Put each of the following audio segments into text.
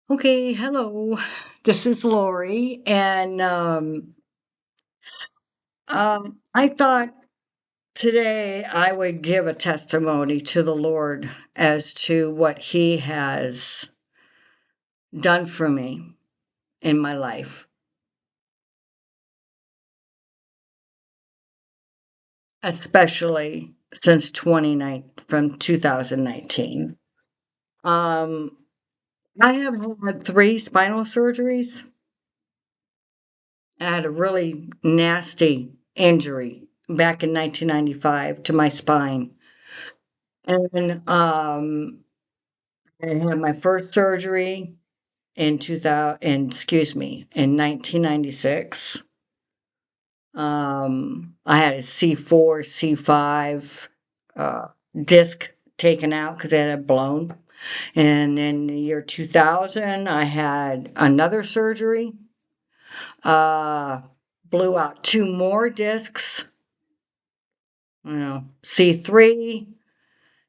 Okay, hello. This is Lori, and I thought today I would give a testimony to the Lord as to what He has done for me in my life, especially since 29 from 2019. Um, I have had three spinal surgeries. I had a really nasty injury back in 1995 to my spine. And I had my first surgery in 2000, in 1996. I had a C4, C5 uh, disc taken out because it had blown. And in the year 2000, I had another surgery. Uh, Blew out two more discs, C3,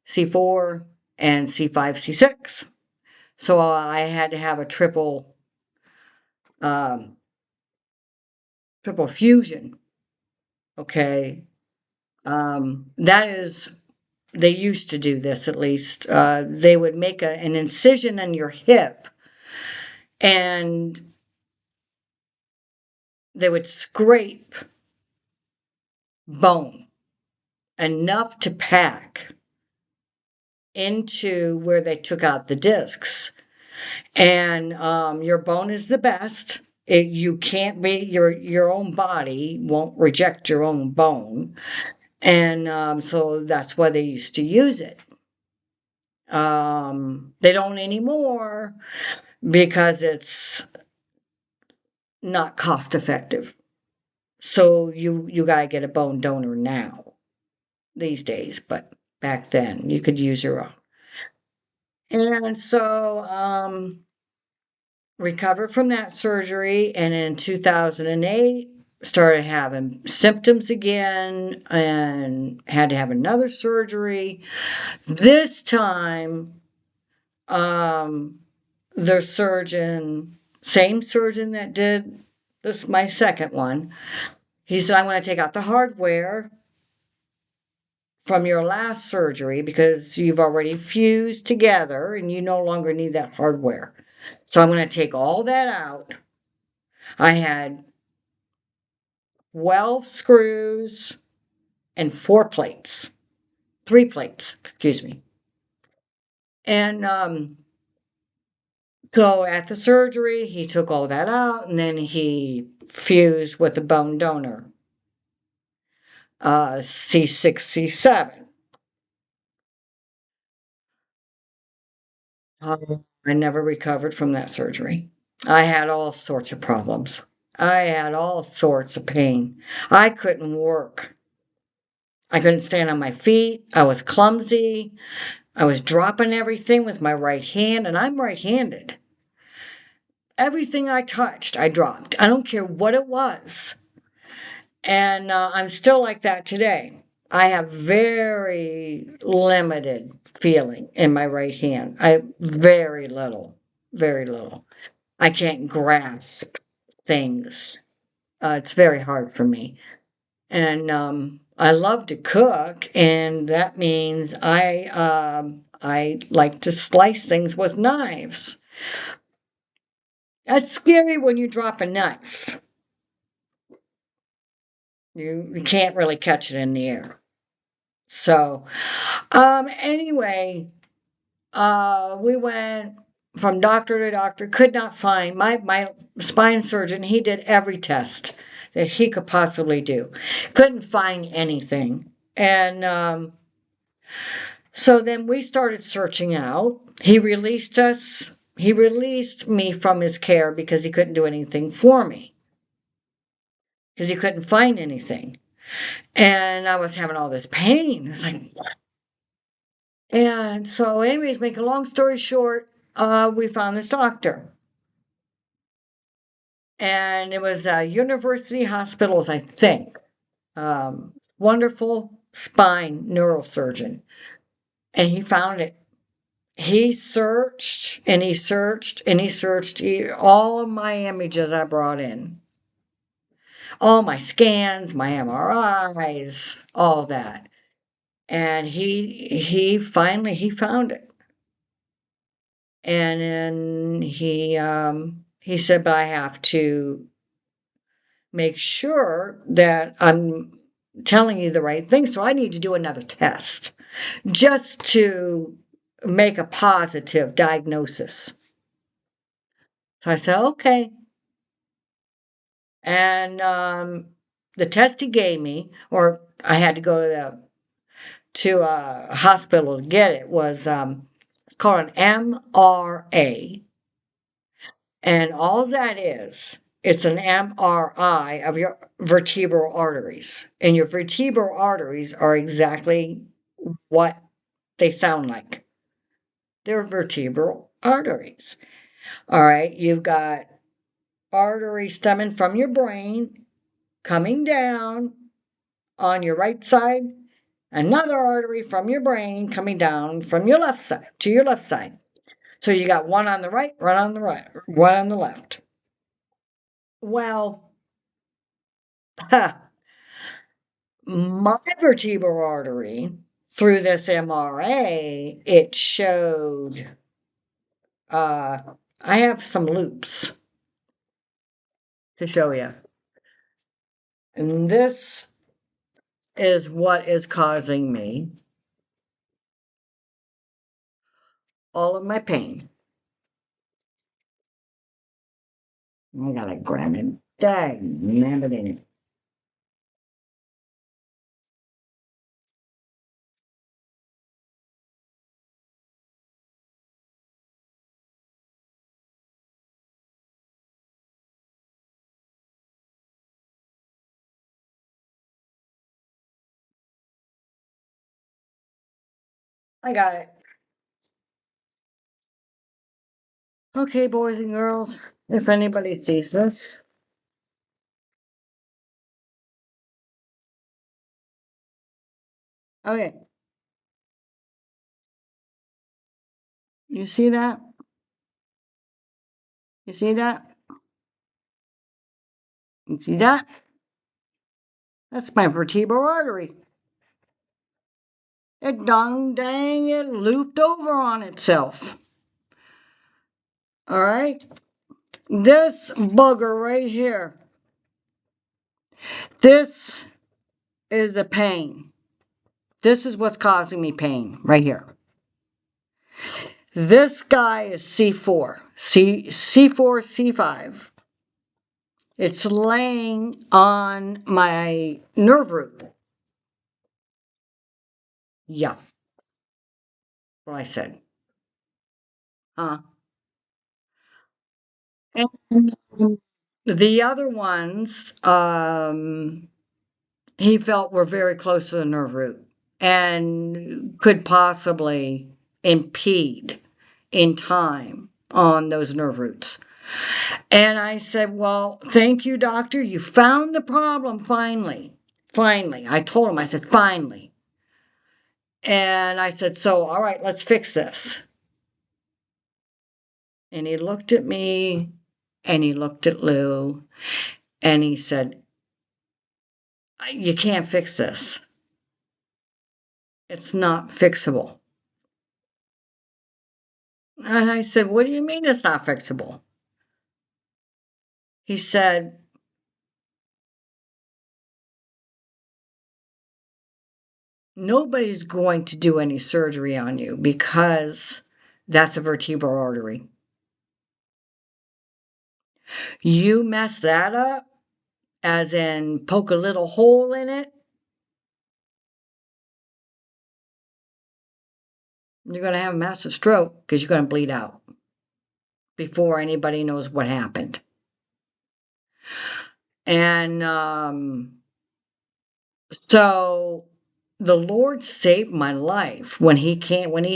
C4, and C5, C6. So I had to have a um, triple fusion. Okay. That is, they used to do this at least. They would make an incision in your hip and they would scrape bone enough to pack into where they took out the discs. And your bone is the best. You can't be your own body won't reject your own bone, and so that's why they used to use it. They don't anymore because it's not cost effective. So you gotta get a bone donor now these days, but back then you could use your own. And so recovered from that surgery, and in 2008 started having symptoms again and had to have another surgery. This time, um, the surgeon, same surgeon that did this, my second one, he said, I'm going to take out the hardware from your last surgery because you've already fused together and you no longer need that hardware. So I'm going to take all that out. I had 12 screws and three plates, excuse me. And so at the surgery, he took all that out and then he fused with a bone donor, C6, C7. I never recovered from that surgery. I had all sorts of problems. I had all sorts of pain. I couldn't work. I couldn't stand on my feet. I was clumsy. I was dropping everything with my right hand, and I'm right handed. Everything I touched, I dropped. I don't care what it was. And I'm still like that today. I have very limited feeling in my right hand. Very little, very little. I can't grasp things. It's very hard for me. And I love to cook, and that means I like to slice things with knives. That's scary when you drop a knife. You can't really catch it in the air. So, anyway, we went from doctor to doctor, could not find my spine surgeon. He did every test that he could possibly do, couldn't find anything. And so then we started searching out. He released us. He released me from his care because he couldn't do anything for me because he couldn't find anything. And I was having all this pain. It's like, and so, anyways, make a long story short, we found this doctor. And it was University Hospitals, I think. Wonderful spine neurosurgeon. And he found it. He searched and he searched and he searched all of my images I brought in, all my scans, my MRIs, all that. And he finally he found it. And then he said, but I have to make sure that I'm telling you the right thing. So I need to do another test just to make a positive diagnosis. So I said, okay. And the test he gave me, or I had to go to a hospital to get it, was it's called an MRA. And all that is, it's an MRI of your vertebral arteries. And your vertebral arteries are exactly what they sound like. They're vertebral arteries. All right, you've got arteries stemming from your brain coming down on your right side, another artery from your brain coming down from your left side to your left side. So you got one on the right, one on the left. Well, my vertebral artery through this MRA, it showed I have some loops to show you. And this is what is causing me all of my pain. I gotta grab it. Dang, man, it in. I got it. Okay, boys and girls, if anybody sees this, okay, you see that? You see that? You see that? That's my vertebral artery. It dang, it looped over on itself. All right? This bugger right here, this is the pain. This is what's causing me pain right here. This guy is C4, C4, C5. It's laying on my nerve root. Yeah, what I said. Huh? And the other ones, he felt were very close to the nerve root and could possibly impede in time on those nerve roots. And I said, well, thank you, doctor. You found the problem finally. Finally. I told him, I said, finally. And I said, so, all right, let's fix this. And he looked at me and he looked at Lou and he said, you can't fix this. It's not fixable. And I said, what do you mean it's not fixable? He said, nobody's going to do any surgery on you because that's a vertebral artery. You mess that up, as in poke a little hole in it, you're going to have a massive stroke because you're going to bleed out before anybody knows what happened. And so the Lord saved my life when he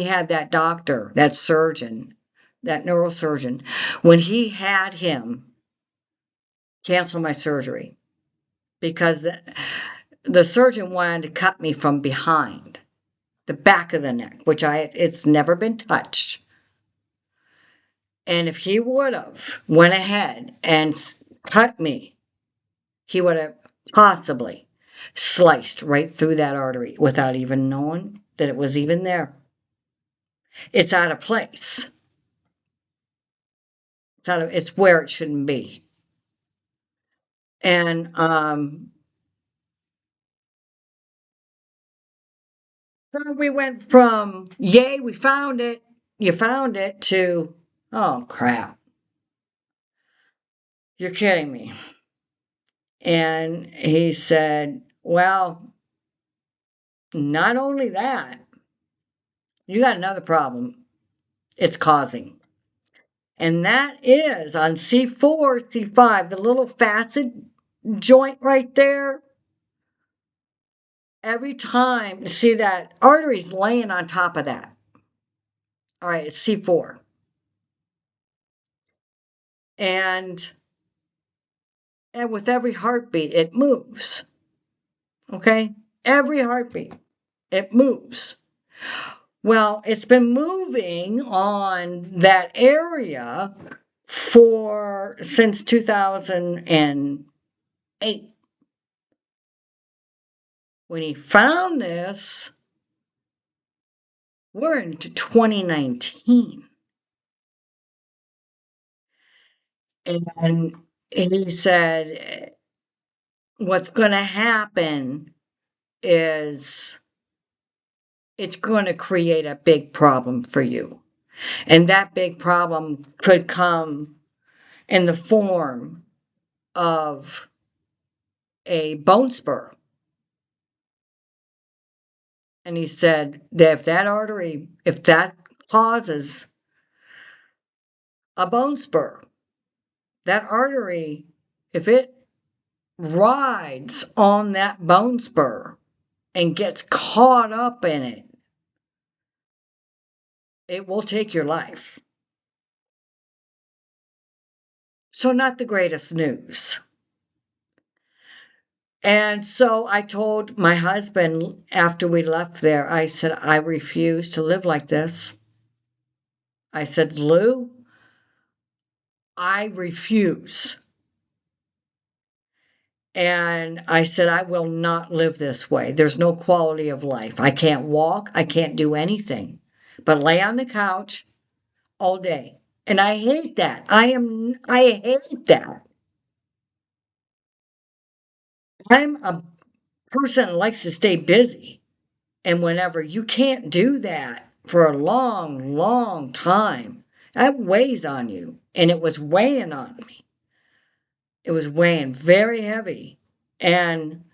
had that doctor, that surgeon, that neurosurgeon, when he had him cancel my surgery because the surgeon wanted to cut me from behind. the back of the neck, which it's never been touched. And if he would have went ahead and cut me, he would have possibly sliced right through that artery without even knowing that it was even there. It's out of place. It's where it shouldn't be. And so we went from yay, we found it, you found it, to oh crap, you're kidding me. And he said, well, not only that, you got another problem it's causing. And that is on C4, C5, the little facet joint right there. Every time, see that artery's laying on top of that. All right, it's C4. And with every heartbeat, it moves. Okay? Every heartbeat, it moves. Well, it's been moving on that area since 2008. When he found this, we're into 2019. And he said, what's going to happen is it's going to create a big problem for you. And that big problem could come in the form of a bone spur. And he said that if that causes a bone spur, that artery, if it rides on that bone spur and gets caught up in it, it will take your life. So, not the greatest news. And so I told my husband after we left there, I said, I refuse to live like this. I said, Lou, I refuse. And I said, I will not live this way. There's no quality of life. I can't walk. I can't do anything but lay on the couch all day. And I hate that. I hate that. I'm a person that likes to stay busy. And whenever you can't do that for a long, long time, that weighs on you. And it was weighing on me. It was weighing very heavy. And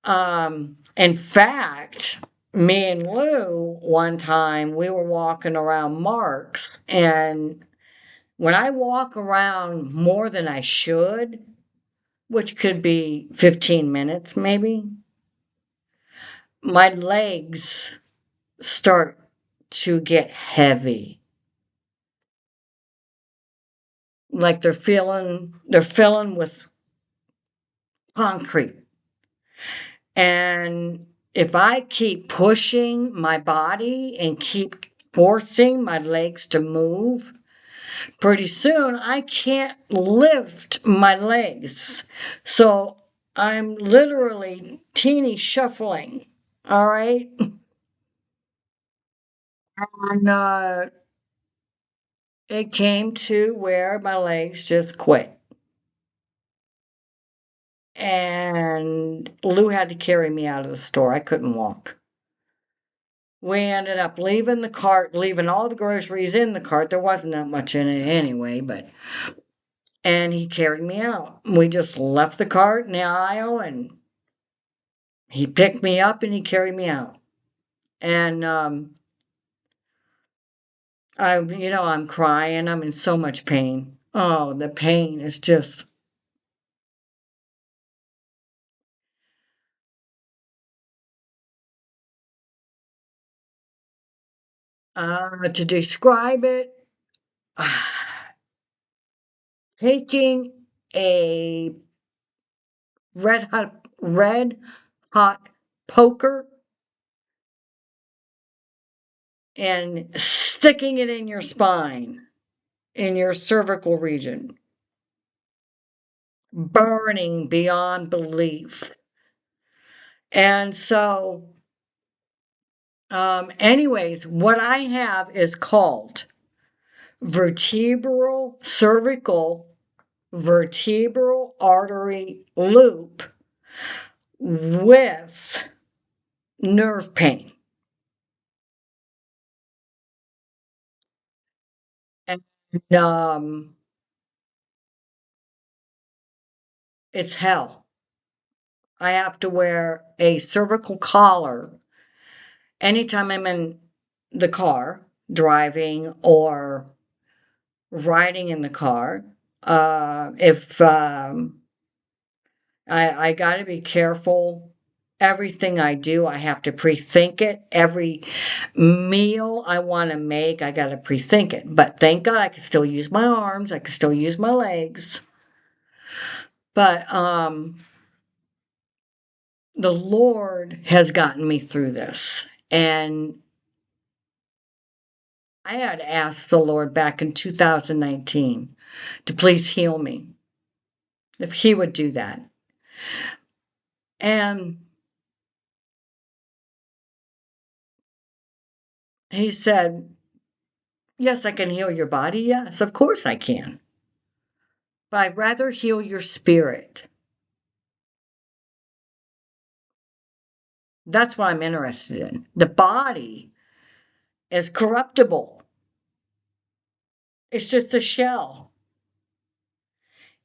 in fact, me and Lou, one time, we were walking around Mark's, and when I walk around more than I should, which could be 15 minutes maybe, my legs start to get heavy. Like they're filling with concrete. And if I keep pushing my body and keep forcing my legs to move, pretty soon I can't lift my legs. So I'm literally teeny shuffling. All right. And it came to where my legs just quit. And Lou had to carry me out of the store. I couldn't walk. We ended up leaving the cart, leaving all the groceries in the cart. There wasn't that much in it anyway, and he carried me out. We just left the cart in the aisle, and he picked me up and he carried me out. And I'm crying. I'm in so much pain. Oh, the pain is just to describe it. Taking a red hot poker and sticking it in your spine, in your cervical region, burning beyond belief. And so, anyways, what I have is called vertebral artery loop with nerve pain. And it's hell. I have to wear a cervical collar anytime I'm in the car, driving or riding in the car. If I got to be careful. Everything I do, I have to pre-think it. Every meal I want to make, I got to pre-think it. But thank God I can still use my arms. I can still use my legs. But the Lord has gotten me through this. And I had asked the Lord back in 2019 to please heal me, if He would do that. And He said, yes, I can heal your body. Yes, of course I can. But I'd rather heal your spirit. That's what I'm interested in. The body is corruptible, it's just a shell.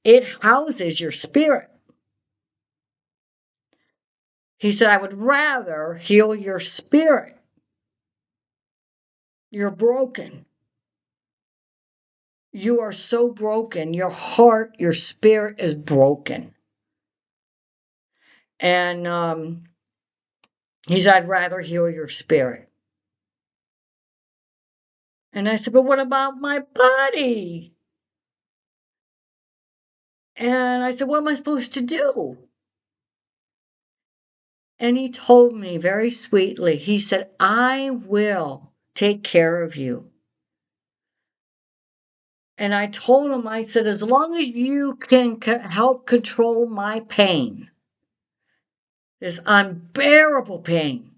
It houses your spirit. He said, I would rather heal your spirit. You're broken. You are so broken. Your heart, your spirit is broken. And he said, I'd rather heal your spirit. And I said, but what about my body? And I said, what am I supposed to do? And he told me very sweetly, he said, I will take care of you. And I told him, I said, as long as you can help control my pain, this unbearable pain,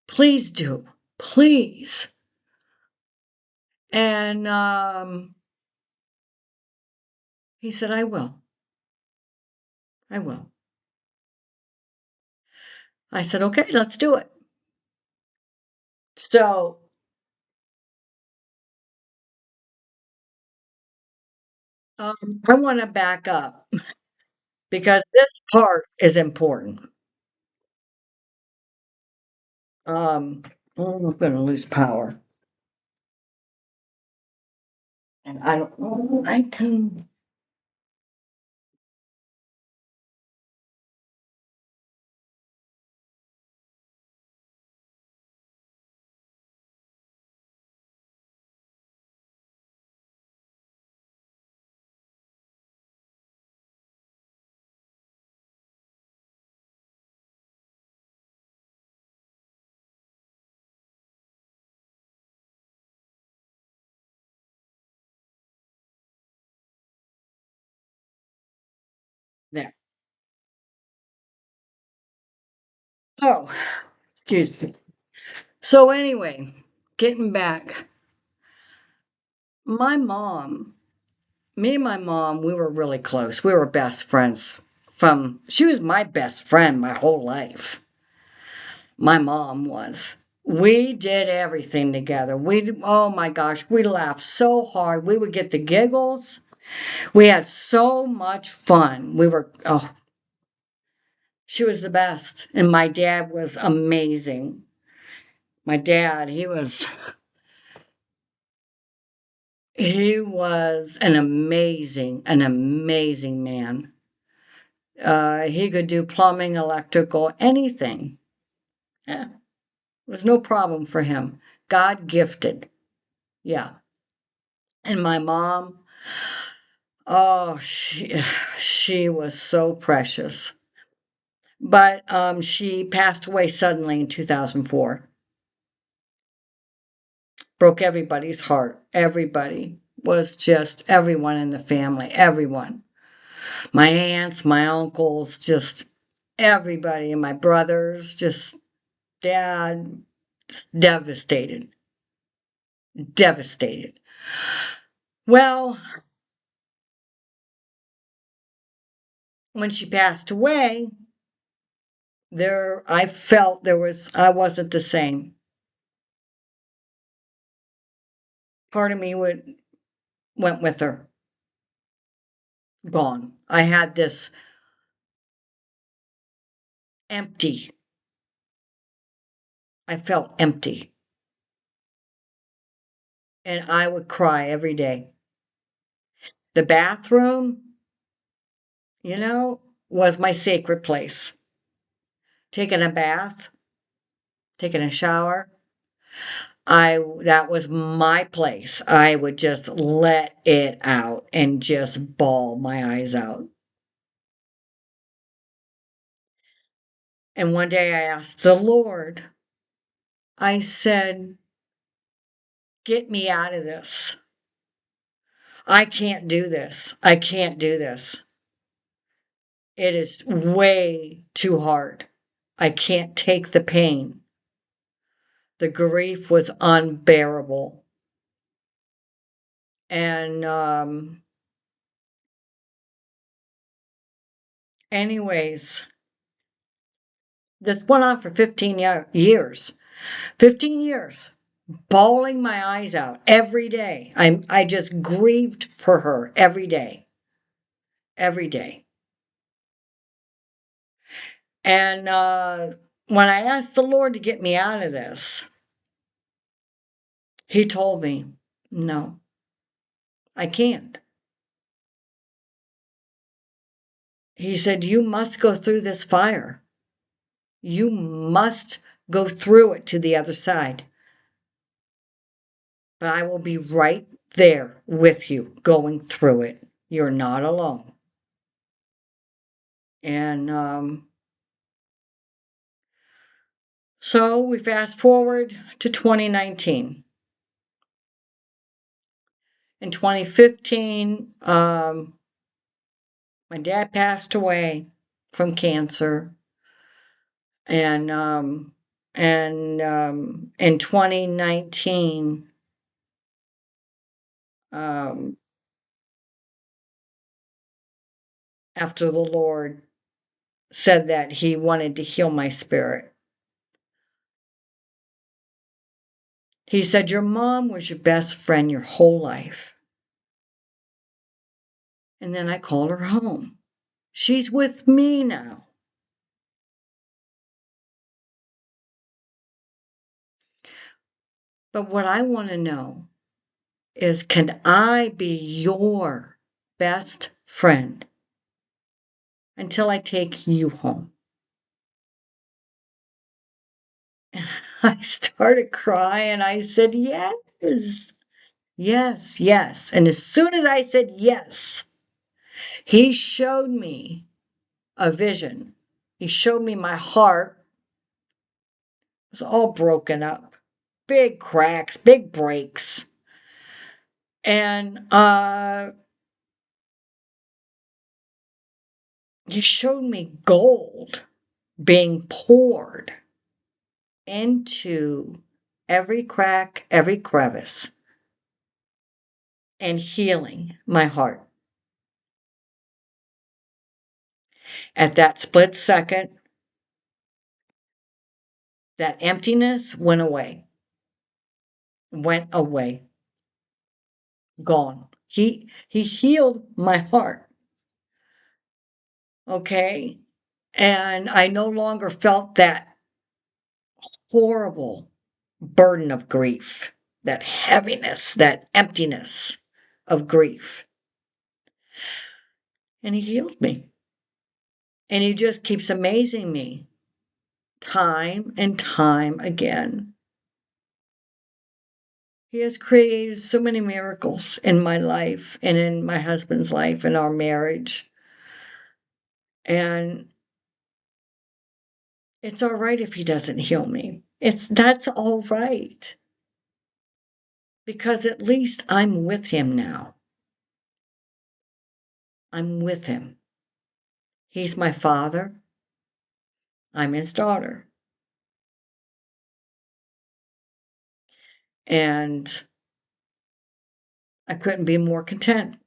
please do. Please. And he said, I will. I will. I said, okay, let's do it. So I want to back up because this part is important. Oh, I'm going to lose power. And I don't know, I can. There. Oh, excuse me. So, anyway, getting back, my mom, me and my mom, we were really close. We were best friends she was my best friend my whole life. My mom was. We did everything together. Oh my gosh, we laughed so hard. We would get the giggles. We had so much fun. She was the best. And my dad was amazing. My dad, he was an amazing man. He could do plumbing, electrical, anything. Yeah, it was no problem for him. God gifted. Yeah. And my mom, oh, she was so precious. But she passed away suddenly in 2004. Broke everybody's heart. Everybody was just everyone in the family, everyone. My aunts, my uncles, just everybody, and my brothers, just dad, just devastated. Devastated. Well, when she passed away, I felt I wasn't the same. Part of me went with her. Gone. I had this empty. I felt empty. And I would cry every day. The bathroom, was my sacred place. Taking a bath, taking a shower, that was my place. I would just let it out and just bawl my eyes out. And one day I asked the Lord, I said, "Get me out of this. I can't do this. I can't do this. It is way too hard. I can't take the pain." The grief was unbearable. And anyways, this went on for 15 years. 15 years, bawling my eyes out every day. I just grieved for her every day. Every day. And when I asked the Lord to get me out of this, He told me, "No, I can't." He said, "You must go through this fire. You must go through it to the other side. But I will be right there with you going through it. You're not alone." And so we fast forward to 2019. In 2015, my dad passed away from cancer. And in 2019, um, after the Lord said that He wanted to heal my spirit, He said, "Your mom was your best friend your whole life." And then I called her home. She's with me now. But what I want to know is, can I be your best friend until I take you home? And I started crying. I said, "Yes, yes, yes." And as soon as I said yes, He showed me a vision. He showed me my heart was all broken up, big cracks, big breaks. And He showed me gold being poured into every crack, every crevice, and healing my heart. At that split second, that emptiness went away, gone. He healed my heart. Okay. And I no longer felt that horrible burden of grief, that heaviness, that emptiness of grief. And He healed me. And He just keeps amazing me time and time again. He has created so many miracles in my life and in my husband's life and our marriage. And it's all right if He doesn't heal me. That's all right. because at least I'm with him now. I'm with him. He's my father. I'm his daughter. And I couldn't be more content.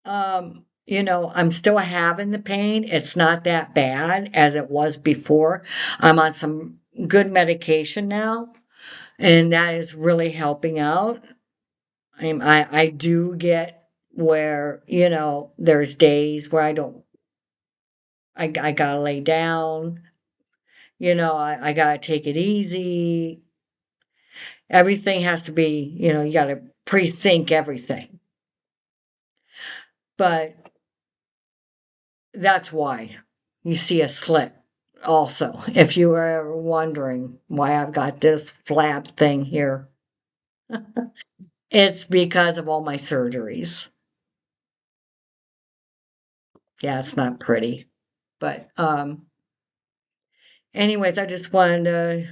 I'm still having the pain. It's not that bad as it was before. I'm on some good medication now, and that is really helping out. I do get where, there's days where I gotta lay down, I gotta take it easy. Everything has to be, you gotta pre-think everything. But that's why you see a slit also. If you were ever wondering why I've got this flab thing here, it's because of all my surgeries. Yeah, it's not pretty. But anyways, I just wanted to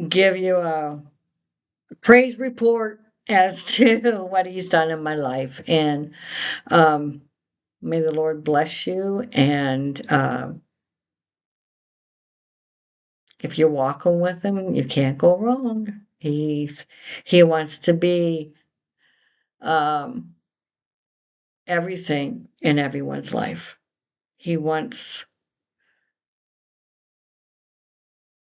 give you a praise report as to what he's done in my life. And um may the Lord bless you. And if you're walking with him, you can't go wrong. He wants to be um, everything in everyone's life. He wants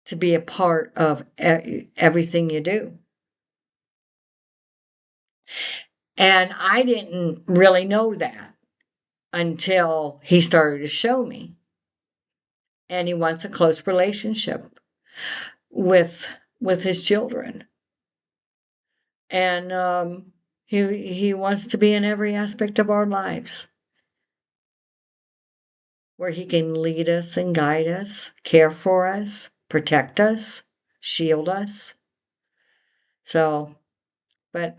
to be a part of everything you do. And I didn't really know that until he started to show me. And he wants a close relationship with his children. And he wants to be in every aspect of our lives, where he can lead us and guide us, care for us, protect us, shield us. So, but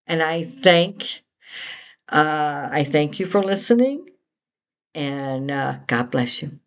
and I thank you for listening, and God bless you.